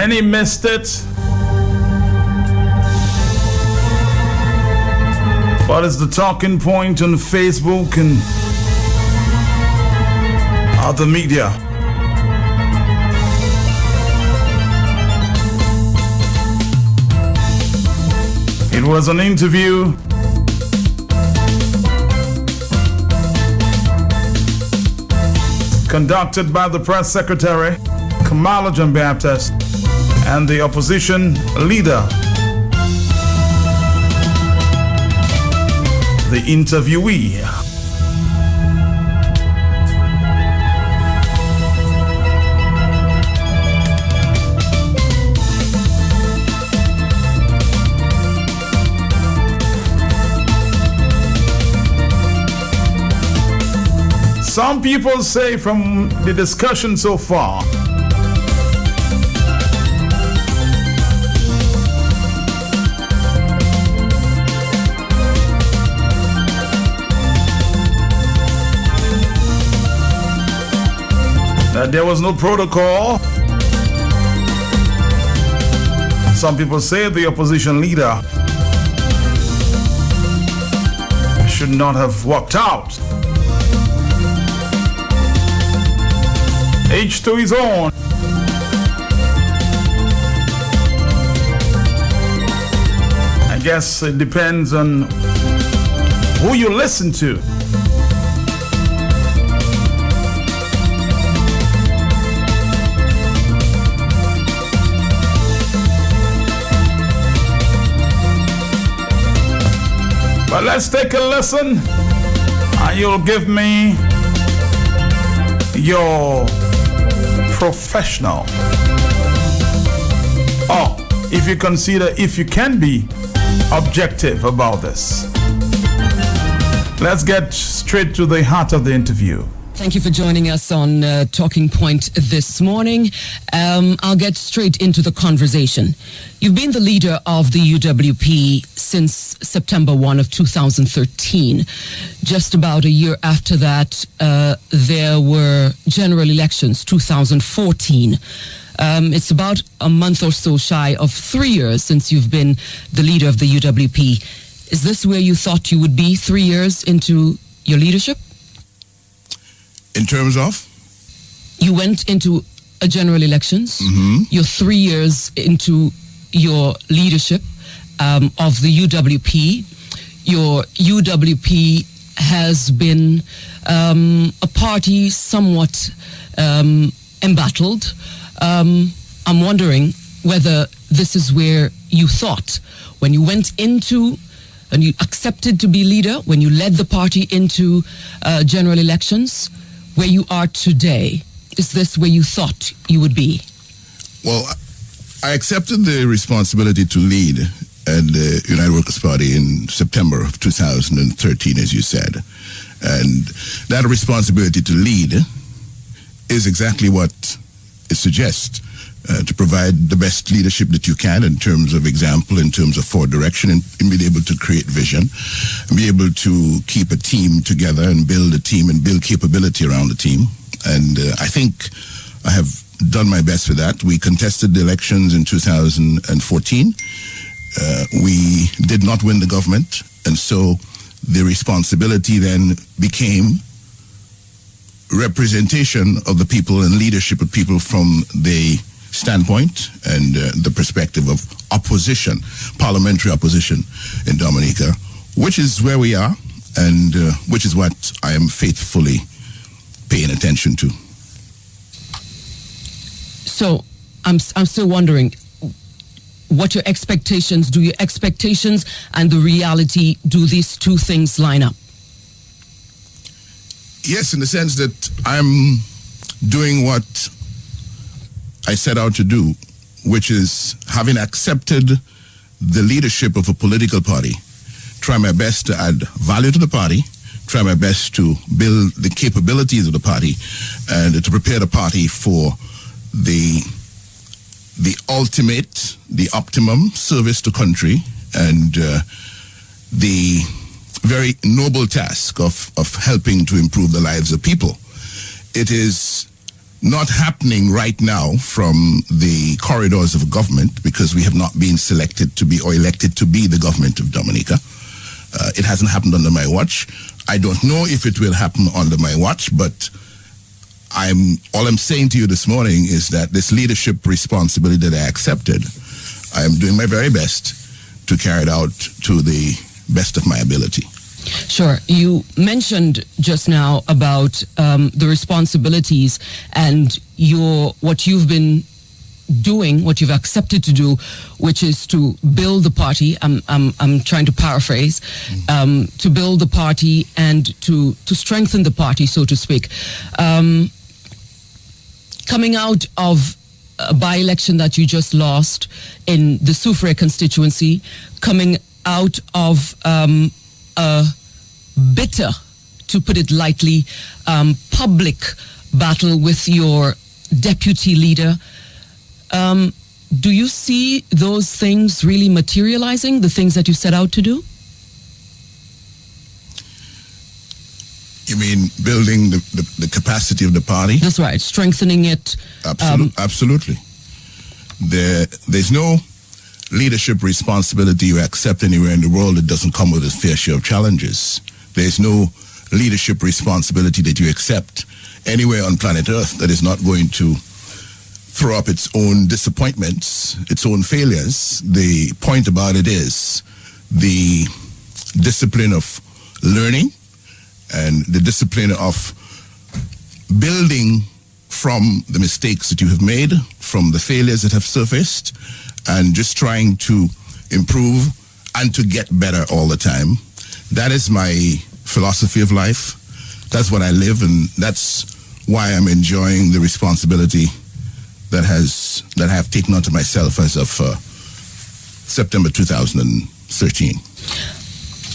Many missed it, but it's the talking point on Facebook and other media. It was an interview conducted by the press secretary, Kamala John Baptist, and the opposition leader. The interviewee. Some people say from the discussion so far that there was no protocol. Some people say the opposition leader should not have walked out. Each to his own. I guess it depends on who you listen to. But let's take a listen, and you'll give me your professional, or if you can be objective about this. Let's get straight to the heart of the interview. Thank you for joining us on Talking Point this morning. I'll get straight into the conversation. You've been the leader of the UWP since September 1 of 2013. Just about a year after that, there were general elections, 2014. It's about a month or so shy of 3 years since you've been the leader of the UWP. Is this where you thought you would be 3 years into your leadership? In terms of? You went into a general elections. Mm-hmm. You're 3 years into your leadership of the UWP. Your UWP has been a party somewhat embattled. I'm wondering whether this is where you thought when you went into and you accepted to be leader, when you led the party into general elections, where you are today. Is this where you thought you would be? Well, I accepted the responsibility to lead the United Workers' Party in September of 2013, as you said. And that responsibility to lead is exactly what it suggests, to provide the best leadership that you can in terms of example, in terms of forward direction, and being able to create vision, and be able to keep a team together and build a team and build capability around the team. And I think I have done my best with that. We contested the elections in 2014. We did not win the government, and so the responsibility then became representation of the people and leadership of people from the standpoint and the perspective of opposition, parliamentary opposition in Dominica, which is where we are, and which is what I am faithfully paying attention to. So I'm still wondering, what your expectations, do your expectations and the reality, do these two things line up? Yes, in the sense that I'm doing what I set out to do, which is, having accepted the leadership of a political party, try my best to add value to the party, try my best to build the capabilities of the party, and to prepare the party for the ultimate, the optimum service to country, and the very noble task of helping to improve the lives of people. It is not happening right now from the corridors of government, because we have not been selected to be or elected to be the government of Dominica. It hasn't happened under my watch. I don't know if it will happen under my watch, but all I'm saying to you this morning is that this leadership responsibility that I accepted, I am doing my very best to carry it out to the best of my ability. Sure. You mentioned just now about the responsibilities and what you've been doing, what you've accepted to do, which is to build the party. I'm trying to paraphrase, to build the party and to strengthen the party, so to speak. Coming out of a by-election that you just lost in the Soufrière constituency, coming out of a bitter, to put it lightly, public battle with your deputy leader, do you see those things really materializing, the things that you set out to do? You mean building the capacity of the party? That's right, strengthening it. Absolutely. There's no leadership responsibility you accept anywhere in the world that doesn't come with a fair share of challenges. There's no leadership responsibility that you accept anywhere on planet Earth that is not going to throw up its own disappointments, its own failures. The point about it is the discipline of learning and the discipline of building from the mistakes that you have made, from the failures that have surfaced, and just trying to improve and to get better all the time. That is my philosophy of life. That's what I live, and that's why I'm enjoying the responsibility that I have taken onto myself as of September 2013.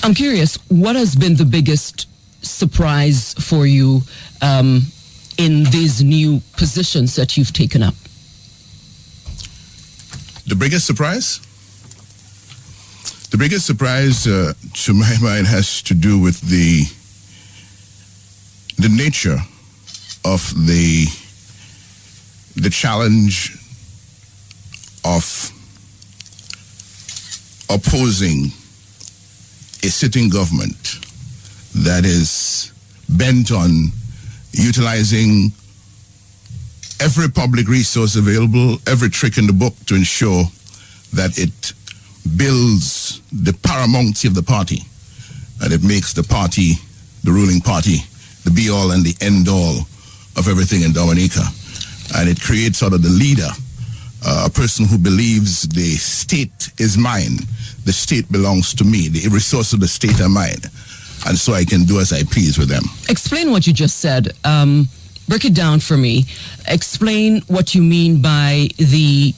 I'm curious, what has been the biggest surprise for you in these new positions that you've taken up? The biggest surprise? The biggest surprise, to my mind, has to do with the nature of the challenge of opposing a sitting government that is bent on utilizing every public resource available, every trick in the book to ensure that it builds the paramountcy of the party, and it makes the party, the ruling party, the be-all and the end-all of everything in Dominica. And it creates sort of the leader, a person who believes the state is mine, the state belongs to me, the resources of the state are mine, and so I can do as I please with them. Explain what you just said. Break it down for me. Explain what you mean by the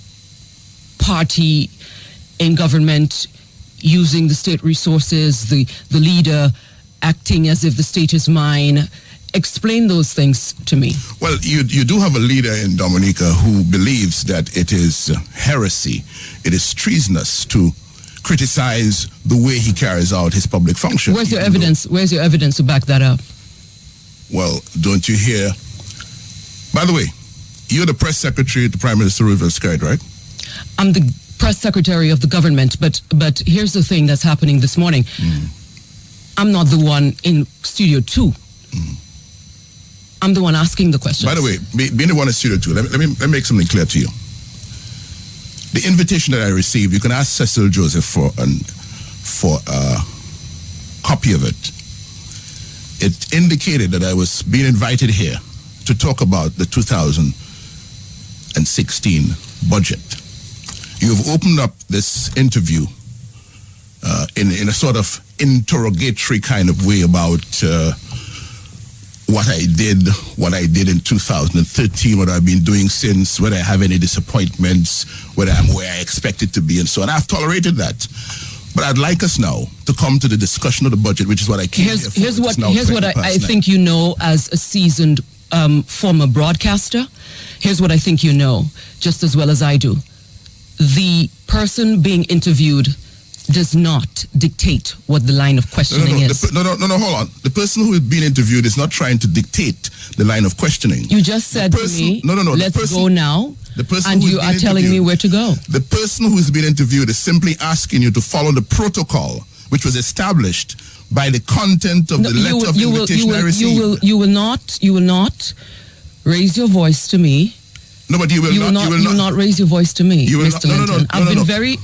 party in government using the state resources, the leader acting as if the state is mine. Explain those things to me. Well, you do have a leader in Dominica who believes that it is heresy, it is treasonous to criticize the way he carries out his public function. Where's your evidence? Where's your evidence to back that up? Well, don't you hear? By the way, you're the press secretary at the Prime Minister Roosevelt's Skyde, right? I'm the press secretary of the government, but here's the thing that's happening this morning. I'm not the one in Studio 2. I'm the one asking the questions. By the way, being the one in Studio 2, let me make something clear to you. The invitation that I received, you can ask Cecil Joseph for a copy of it. It indicated that I was being invited here to talk about the 2016 budget. You've opened up this interview in a sort of interrogatory kind of way about what I did in 2013, what I've been doing since, whether I have any disappointments, whether I'm where I expected to be, and so on. I've tolerated that. But I'd like us now to come to the discussion of the budget, which is what I came here for. Here's what I think you know as a seasoned former broadcaster. Here's what I think you know, just as well as I do. The person being interviewed does not dictate what the line of questioning is. No, hold on. The person who is being interviewed is not trying to dictate the line of questioning. You just said to me, no, let's go now, the person and who's you been are telling me where to go. The person who's been interviewed is simply asking you to follow the protocol which was established by the content of the letter of invitation I received. You will not raise your voice to me. No, but you will not raise your voice to me, Mr. Linton.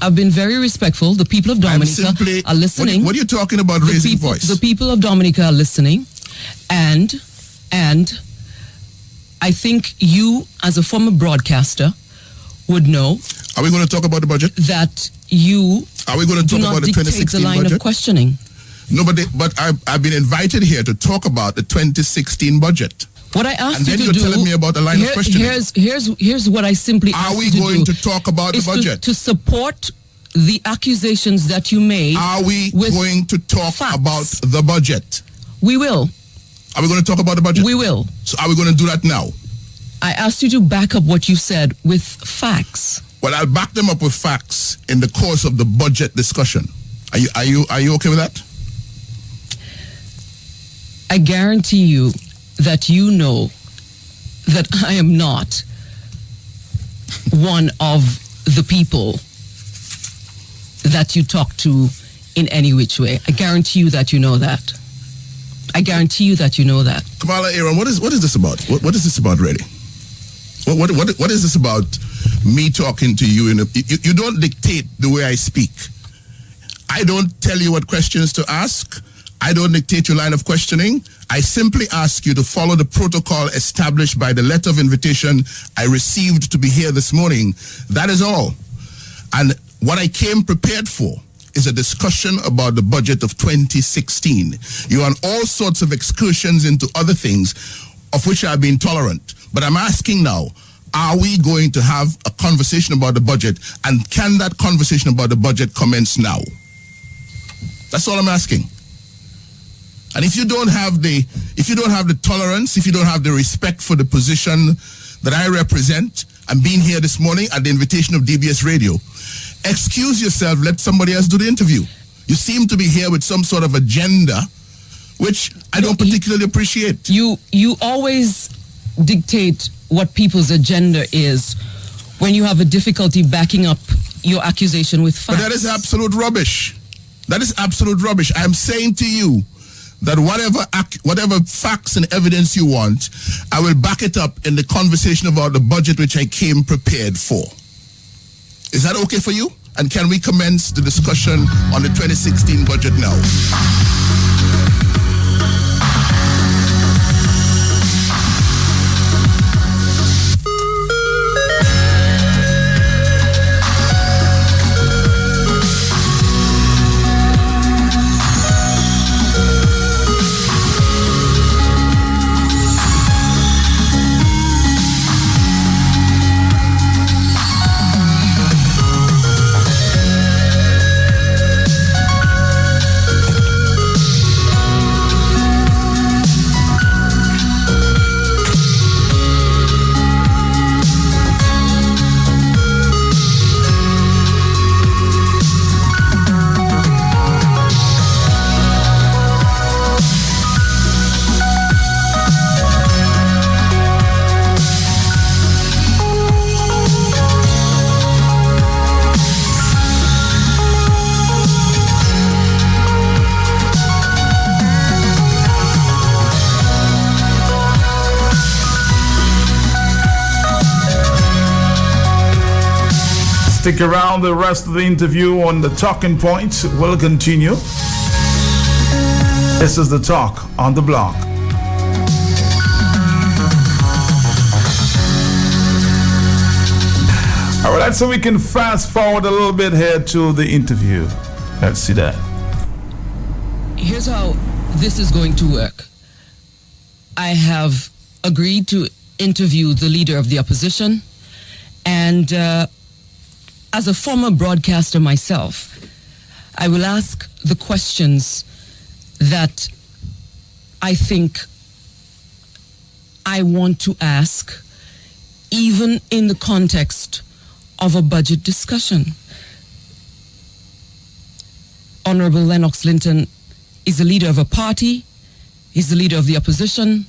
I've been very respectful. The people of Dominica are listening. What are you talking about raising voice? The people of Dominica are listening, and I think you, as a former broadcaster, would know. Are we going to talk about the budget? That you are we going to talk about the 2016 the line budget? Of questioning. No, but I've been invited here to talk about the 2016 budget. What I asked you to do, and then you're telling me about the line of questioning. Here's what I simply asked you to do. Are we going to talk about the budget? To support the accusations that you made. Are we going to talk facts. About the budget? We will. Are we going to talk about the budget? We will. So are we going to do that now? I asked you to back up what you said with facts. Well, I'll back them up with facts in the course of the budget discussion. Are you okay with that? I guarantee you that you know that I am not one of the people that you talk to in any which way. I guarantee you that you know that. I guarantee you that you know that. Kamala Aaron, what is this about? What is this about, really? What is this about? Me talking to you? You don't dictate the way I speak. I don't tell you what questions to ask. I don't dictate your line of questioning. I simply ask you to follow the protocol established by the letter of invitation I received to be here this morning. That is all. And what I came prepared for is a discussion about the budget of 2016. You're on all sorts of excursions into other things of which I've been tolerant. But I'm asking now, are we going to have a conversation about the budget? And can that conversation about the budget commence now? That's all I'm asking. And if you don't have the tolerance, if you don't have the respect for the position that I represent, and being here this morning at the invitation of DBS Radio, excuse yourself, let somebody else do the interview. You seem to be here with some sort of agenda, which I don't particularly appreciate. You always dictate what people's agenda is when you have a difficulty backing up your accusation with facts. But that is absolute rubbish. That is absolute rubbish. I'm saying to you that whatever facts and evidence you want, I will back it up in the conversation about the budget which I came prepared for. Is that okay for you? And can we commence the discussion on the 2016 budget now? Stick around, the rest of the interview on the talking points will continue. This is the talk on the block. All right, so we can fast forward a little bit here to the interview. Let's see that. Here's how this is going to work. I have agreed to interview the leader of the opposition, and as a former broadcaster myself, I will ask the questions that I think I want to ask, even in the context of a budget discussion. Honorable Lennox Linton is the leader of a party, he's the leader of the opposition.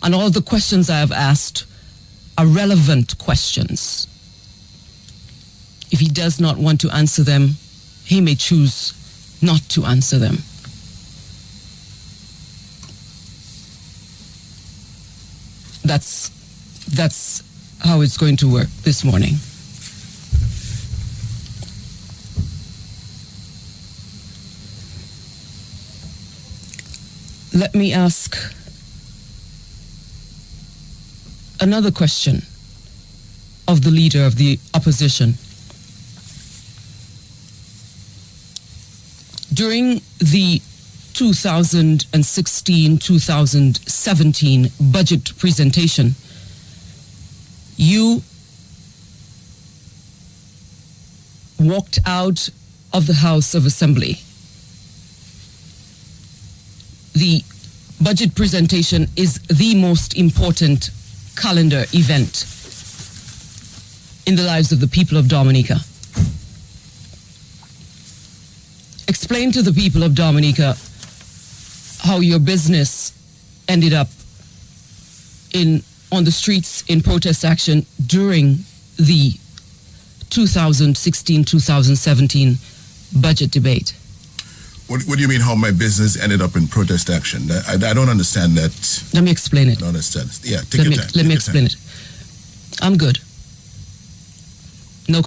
and all the questions I have asked are relevant questions. If he does not want to answer them, he may choose not to answer them. That's how it's going to work this morning. Let me ask another question of the leader of the opposition. During the 2016-2017 budget presentation, you walked out of the House of Assembly. The budget presentation is the most important calendar event in the lives of the people of Dominica. Explain to the people of Dominica how your business ended up on the streets in protest action during the 2016-2017 budget debate. What do you mean how my business ended up in protest action? I don't understand that. Let me explain it. I don't understand. Yeah, take your time. Let me explain it. I'm good. No.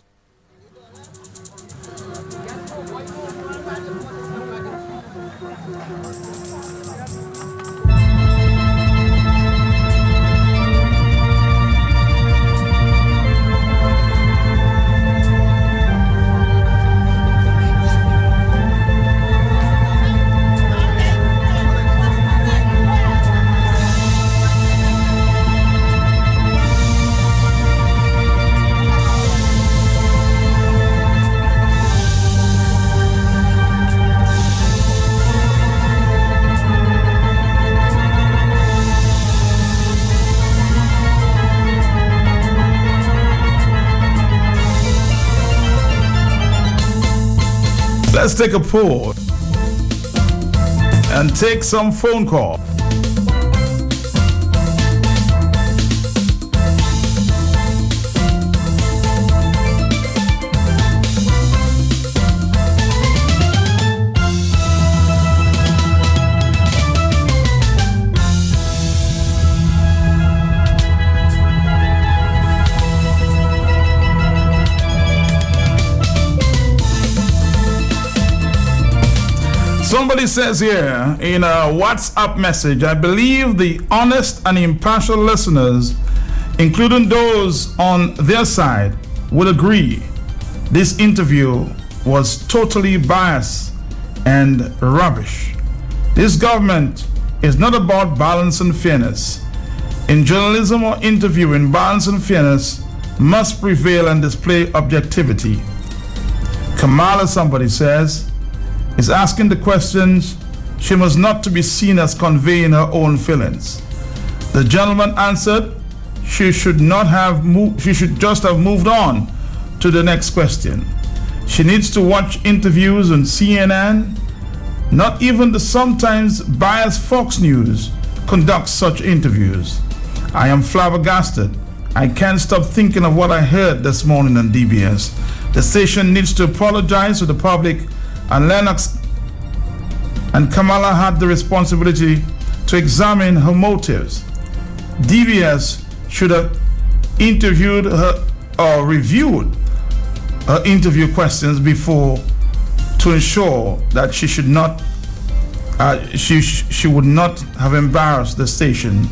Let's take a pause and take some phone call. Somebody says here in a WhatsApp message, I believe the honest and impartial listeners, including those on their side, would agree this interview was totally biased and rubbish. This government is not about balance and fairness. In journalism or interviewing, balance and fairness must prevail and display objectivity. Kamala, somebody says, is asking the questions. She must not to be seen as conveying her own feelings. The gentleman answered, she should just have moved on to the next question. She needs to watch interviews on CNN. Not even the sometimes biased Fox News conducts such interviews. I am flabbergasted. I can't stop thinking of what I heard this morning on DBS. The station needs to apologize to the public, and Lennox and Kamala had the responsibility to examine her motives. DBS should have interviewed her or reviewed her interview questions before to ensure that she should not she would not have embarrassed the station.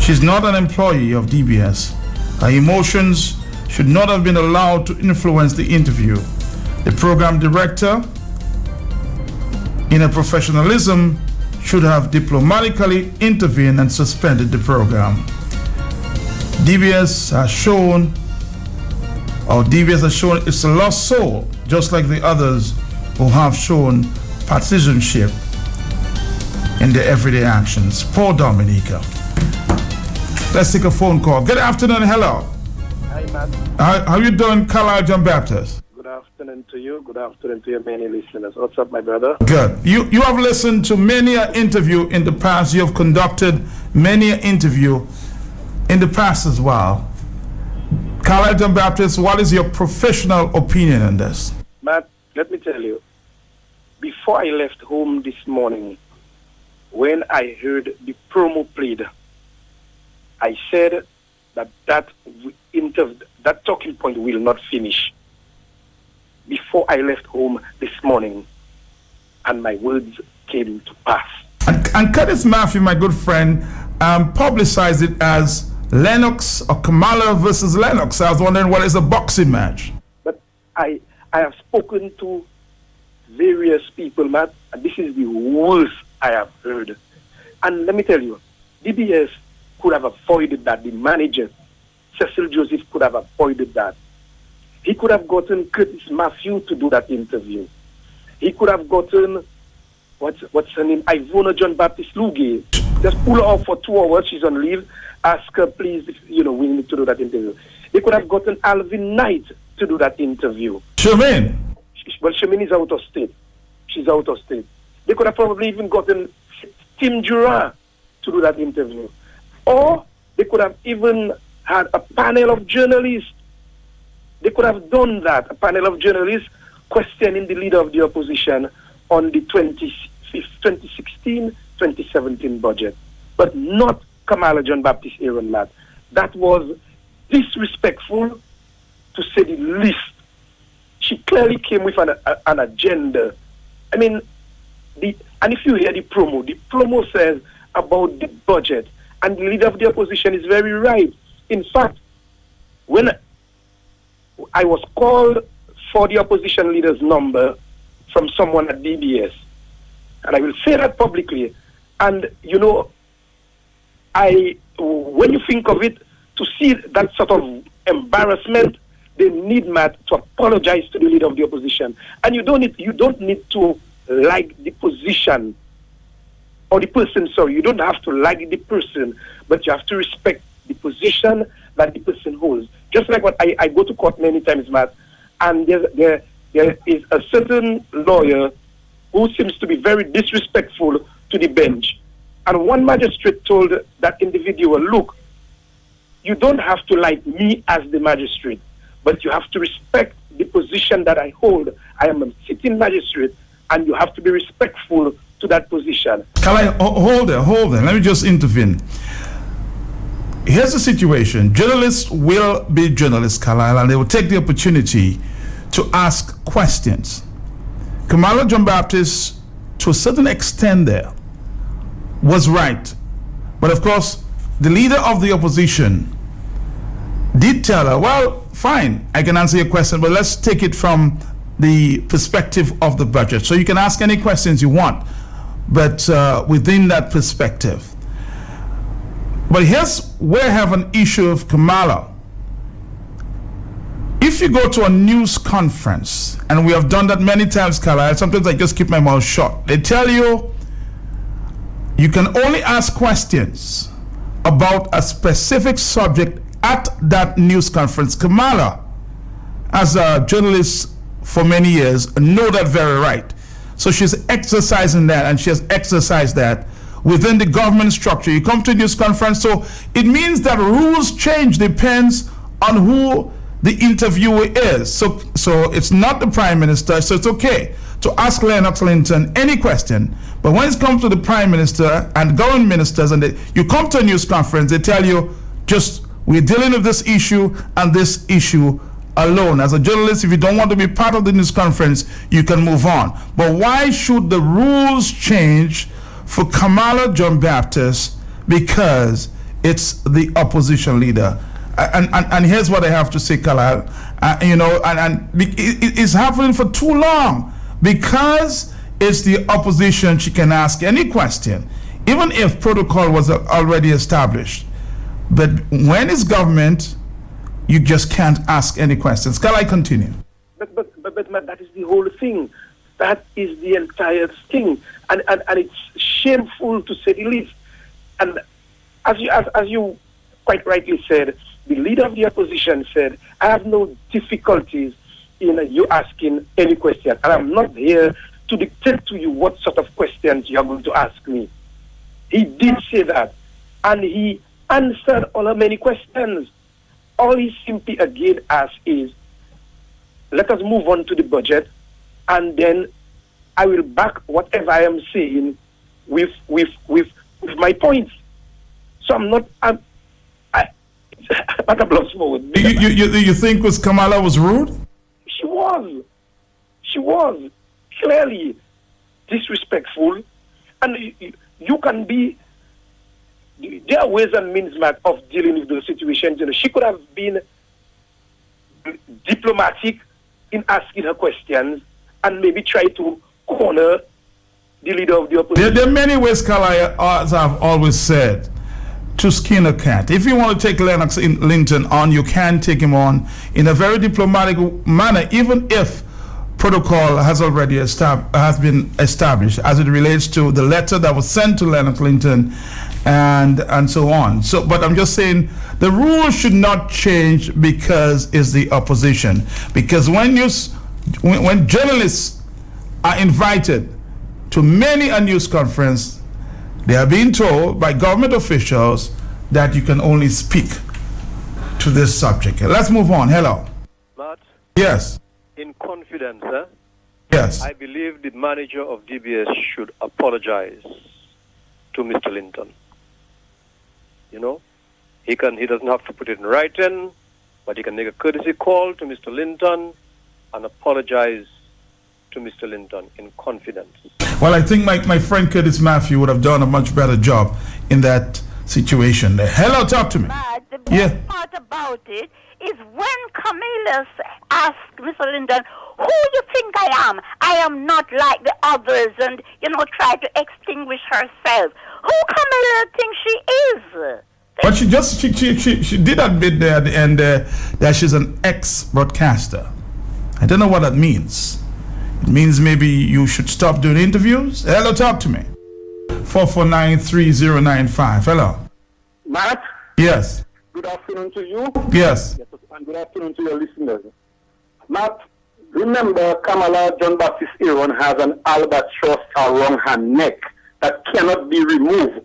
She's not an employee of DBS. Her emotions should not have been allowed to influence the interview. The program director, in her professionalism, should have diplomatically intervened and suspended the program. DBS has shown it's a lost soul, just like the others who have shown partisanship in their everyday actions. Poor Dominica. Let's take a phone call. Good afternoon. Hello. Hi, Matt. How you doing, Carlisle John Baptist? Good afternoon. afternoon to you. Good afternoon to your many listeners. What's up, my brother? Good. You have listened to many an interview in the past. You have conducted many an interview in the past as well. Carlisle John Baptist, what is your professional opinion on this? Matt, let me tell you, before I left home this morning, when I heard the promo played, I said that talking point will not finish. Before I left home this morning, and my words came to pass. And Curtis Matthew, my good friend, publicized it as Lennox or Kamala versus Lennox. I was wondering, what is a boxing match? But I have spoken to various people, Matt, and this is the worst I have heard. And let me tell you, DBS could have avoided that. The manager, Cecil Joseph, could have avoided that. He could have gotten Curtis Matthew to do that interview. He could have gotten, what's her name, Ivona John Baptist Luge. Just pull her off for 2 hours, she's on leave. Ask her, please, we need to do that interview. They could have gotten Alvin Knight to do that interview. Shamin? Well, Shamin is out of state. She's out of state. They could have probably even gotten Tim Durant to do that interview. Or they could have even had a panel of journalists. They could have done that, a panel of journalists questioning the leader of the opposition on the 2016-2017 budget. But not Kamala John Baptist Aaron Ladd. That was disrespectful, to say the least. She clearly came with an agenda. I mean, and if you hear the promo says about the budget, and the leader of the opposition is very right. In fact, when I was called for the opposition leader's number from someone at DBS, and I will say that publicly, and when you think of it, to see that sort of embarrassment, they need Matt to apologize to the leader of the opposition. And you don't need to like the position or the person, sorry. You don't have to like the person, but you have to respect the position that the person holds. Just like what I go to court many times, Matt, and there is a certain lawyer who seems to be very disrespectful to the bench. And one magistrate told that individual, look, you don't have to like me as the magistrate, but you have to respect the position that I hold. I am a sitting magistrate, and you have to be respectful to that position. Can I hold there? Let me just intervene. Here's the situation. Journalists will be journalists, Carlisle, and they will take the opportunity to ask questions. Kamala John Baptist, to a certain extent there, was right. But of course, the leader of the opposition did tell her, well, fine, I can answer your question, but let's take it from the perspective of the budget. So you can ask any questions you want, but within that perspective. But here's where I have an issue of Kamala. If you go to a news conference, and we have done that many times, Carlisle, sometimes I just keep my mouth shut. They tell you you can only ask questions about a specific subject at that news conference. Kamala, as a journalist for many years, know that very right. So she's exercising that, and she has exercised that within the government structure. You come to a news conference, so it means that rules change depends on who the interviewer is. So it's not the Prime Minister, so it's okay to ask Lennox Linton any question. But when it comes to the Prime Minister and government ministers, and you come to a news conference, they tell you, just, we're dealing with this issue and this issue alone. As a journalist, if you don't want to be part of the news conference, you can move on. But why should the rules change for Kamala John Baptist? Because it's the opposition leader. And here's what I have to say, Carlisle. It's happening for too long. Because it's the opposition, she can ask any question, even if protocol was already established. But when it's government, you just can't ask any questions. Can I continue? But that is the whole thing. That is the entire thing. And it's shameful, to say the least. And as you quite rightly said, the leader of the opposition said, I have no difficulties in you asking any question. And I'm not here to dictate to you what sort of questions you are going to ask me. He did say that. And he answered all of many questions. All he simply again asked is, let us move on to the budget, and then I will back whatever I am saying with my points. So I'm a blood small. You think Kamala was rude? She was. She was clearly disrespectful, and you can be. There are ways and means, Mark, of dealing with those situations. You know, she could have been diplomatic in asking her questions and maybe try to corner the leader of the opposition. There are many ways, Carla, as I've always said, to skin a cat. If you want to take Lennox Linton on, you can take him on in a very diplomatic manner, even if protocol has already been established as it relates to the letter that was sent to Lennox Linton and so on. So, but I'm just saying the rules should not change because it's the opposition. Because when journalists are invited to many a news conference, they are being told by government officials that you can only speak to this subject. Let's move on. Hello. Matt? Yes. In confidence, Yes. I believe the manager of DBS should apologize to Mr. Linton. You know, he doesn't have to put it in writing, but he can make a courtesy call to Mr. Linton and apologize to Mr. Linton in confidence. Well, I think my friend Curtis Matthew would have done a much better job in that situation. Hello, talk to me. But the best part about it is when Camilla asked Mr. Linton, who you think I am? I am not like the others, and, try to extinguish herself. Who Camilla thinks she is? But she did admit there at the end that she's an ex-broadcaster. I don't know what that means. It means maybe you should stop doing interviews. Hello, talk to me. 449-3095. Hello. Matt? Yes. Good afternoon to you. Yes. And good afternoon to your listeners. Matt, remember Kamala John Baptist Aaron has an albatross around her neck that cannot be removed.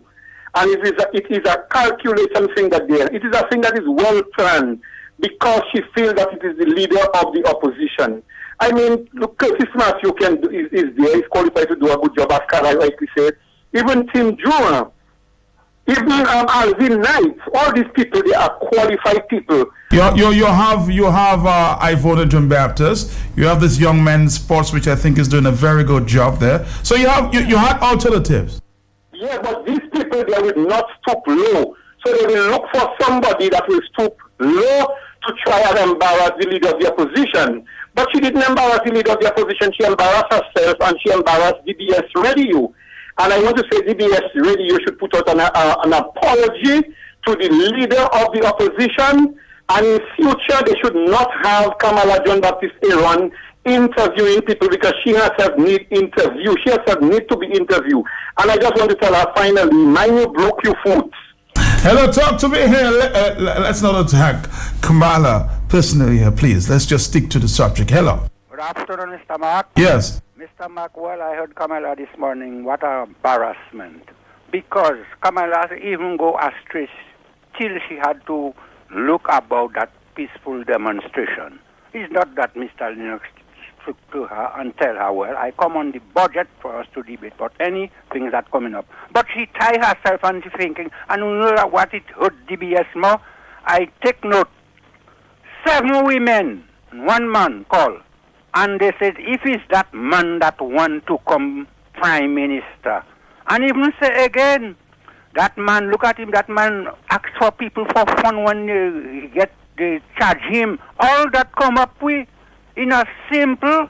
And it is a calculation thing that there. It is a thing that is well planned because she feels that it is the leader of the opposition. I mean, look, Curtis Matthew is there. He's qualified to do a good job, as Carla rightly said. Even Tim Jura, even Alvin Knight, all these people, they are qualified people. You have Ivona John Baptist. You have this young man sports, which I think is doing a very good job there. So you had alternatives. Yeah, but these people, they will not stoop low. So they will look for somebody that will stoop low to try and embarrass the leader of the opposition. But she didn't embarrass the leader of the opposition. She embarrassed herself and she embarrassed DBS Radio. And I want to say DBS Radio should put out an apology to the leader of the opposition. And in future, they should not have Kamala John Baptist Aaron interviewing people because she herself need interview. She herself need to be interviewed. And I just want to tell her finally, mind you broke your foot. Hello, talk to me here. Let's not attack Kamala personally here, please. Let's just stick to the subject. Hello. Good afternoon, Mr. Mark. Yes. Mr. Mark, well, I heard Kamala this morning. What an embarrassment. Because Kamala even go astray till she had to look about that peaceful demonstration. It's not that Mr. Lennox took to her and tell her, well, I come on the budget for us to debate about any things that coming up. But she tied herself and she thinking, and you know what it hurt DBS more? I take note, 7 women, 1 man call. And they said, if it's that man that want to come prime minister, and even say again, that man, look at him, that man asks for people for fun when they charge him. All that come up with in a simple,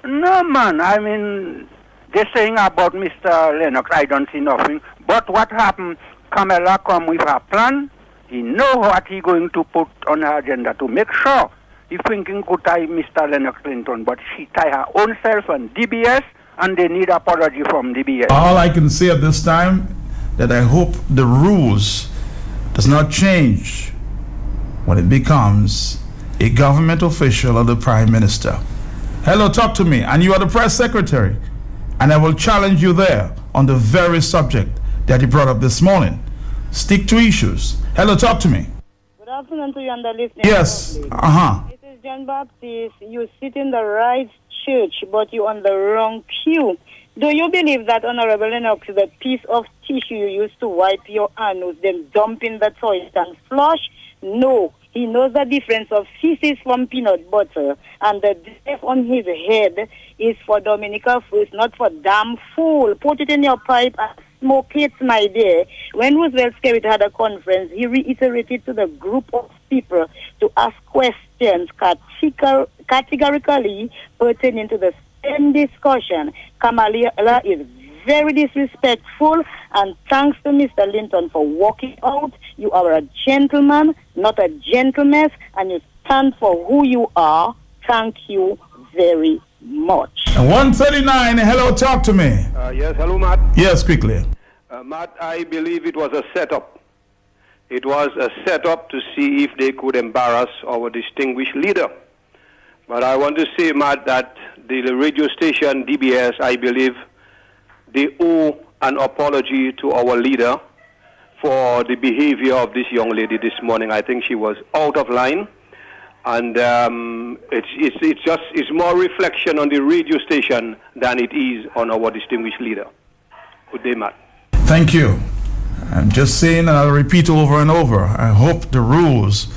no man. I mean, they're saying about Mr. Lennox, I don't see nothing. But what happened, Kamala come with her plan. He know what he going to put on her agenda to make sure he thinking could tie Mr. Lennox Clinton, but she tie her own self and DBS, and they need apology from DBS. All I can say at this time that I hope the rules does not change when it becomes a government official or the prime minister. Hello, talk to me. And you are the press secretary. And I will challenge you there on the very subject that you brought up this morning. Stick to issues. Hello, talk to me. Good afternoon to you and the listening. Yes. This is John Baptist. You sit in the right church, but you're on the wrong pew. Do you believe that, Honorable Lennox, the piece of tissue you used to wipe your anus, then dump in the toilet and flush? No. He knows the difference of feces from peanut butter, and the death on his head is for Dominica First, not for damn fool. Put it in your pipe and smoke it, my dear. When Roosevelt Skerrit had a conference, he reiterated to the group of people to ask questions categorically pertaining to the same discussion. Kamala is very disrespectful, and thanks to Mr. Linton for walking out. You are a gentleman, not a gentleman, and you stand for who you are. Thank you very much. 139, hello, talk to me. Yes, hello, Matt. Yes, quickly. Matt, I believe it was a setup. It was a setup to see if they could embarrass our distinguished leader. But I want to say, Matt, that the radio station, DBS, I believe, they owe an apology to our leader for the behavior of this young lady this morning. I think she was out of line, and it's more reflection on the radio station than it is on our distinguished leader. Good day, Matt. Thank you. I'm just saying, and I'll repeat over and over, I hope the rules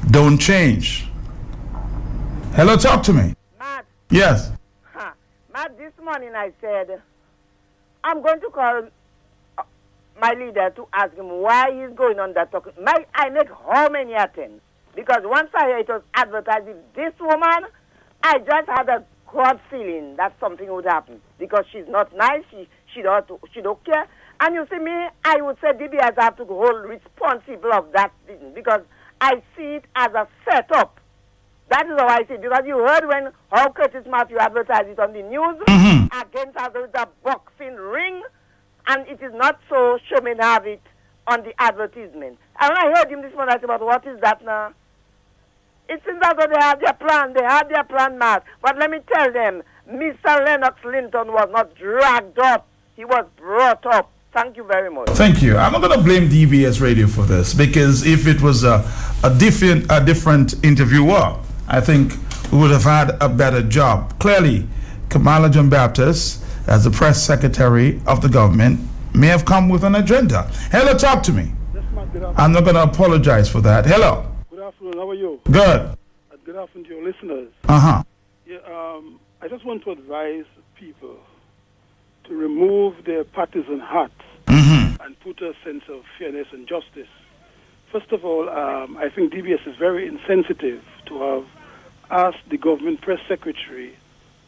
don't change. Hello, talk to me. Matt. Yes. Matt, this morning I said, I'm going to call my leader to ask him why he's going on that talk. I make how many attempts? Because once I heard it was advertised with this woman, I just had a gut feeling that something would happen. Because she's not nice, she don't care. And you see me, I would say DBS have to hold responsible of that thing. Because I see it as a setup. That is how I see it. Because you heard how Curtis Matthew advertised it on the news against us with a boxing ring, and it is not so showman have it on the advertisement. And when I heard him this morning, I said, but what is that now? It seems as though they have their plan. They have their plan, Matt. But let me tell them, Mr. Lennox Linton was not dragged up. He was brought up. Thank you very much. Thank you. I'm not going to blame DBS Radio for this, because if it was a different interviewer, I think we would have had a better job. Clearly, Kamala John Baptist, as the press secretary of the government, may have come with an agenda. Hello, talk to me. Yes, ma'am. Good afternoon. I'm not going to apologize for that. Hello. Good afternoon. How are you? Good. Good afternoon to your listeners. Yeah, I just want to advise people to remove their partisan hats and put a sense of fairness and justice. First of all, I think DBS is very insensitive to have asked the government press secretary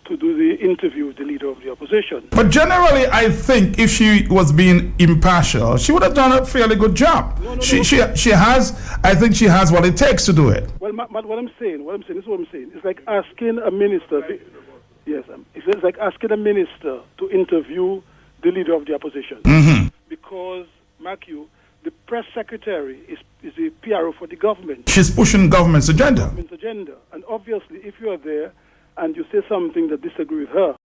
to do the interview with the leader of the opposition. But generally, I think if she was being impartial, she would have done a fairly good job. She has, I think she has what it takes to do it. Well, what I'm saying, this is what I'm saying. It's like asking a minister, it's like asking a minister to interview the leader of the opposition. Because, mark you, the press secretary is the PRO for the government. She's pushing government's agenda. And obviously, if you are there and you say something that disagrees with her,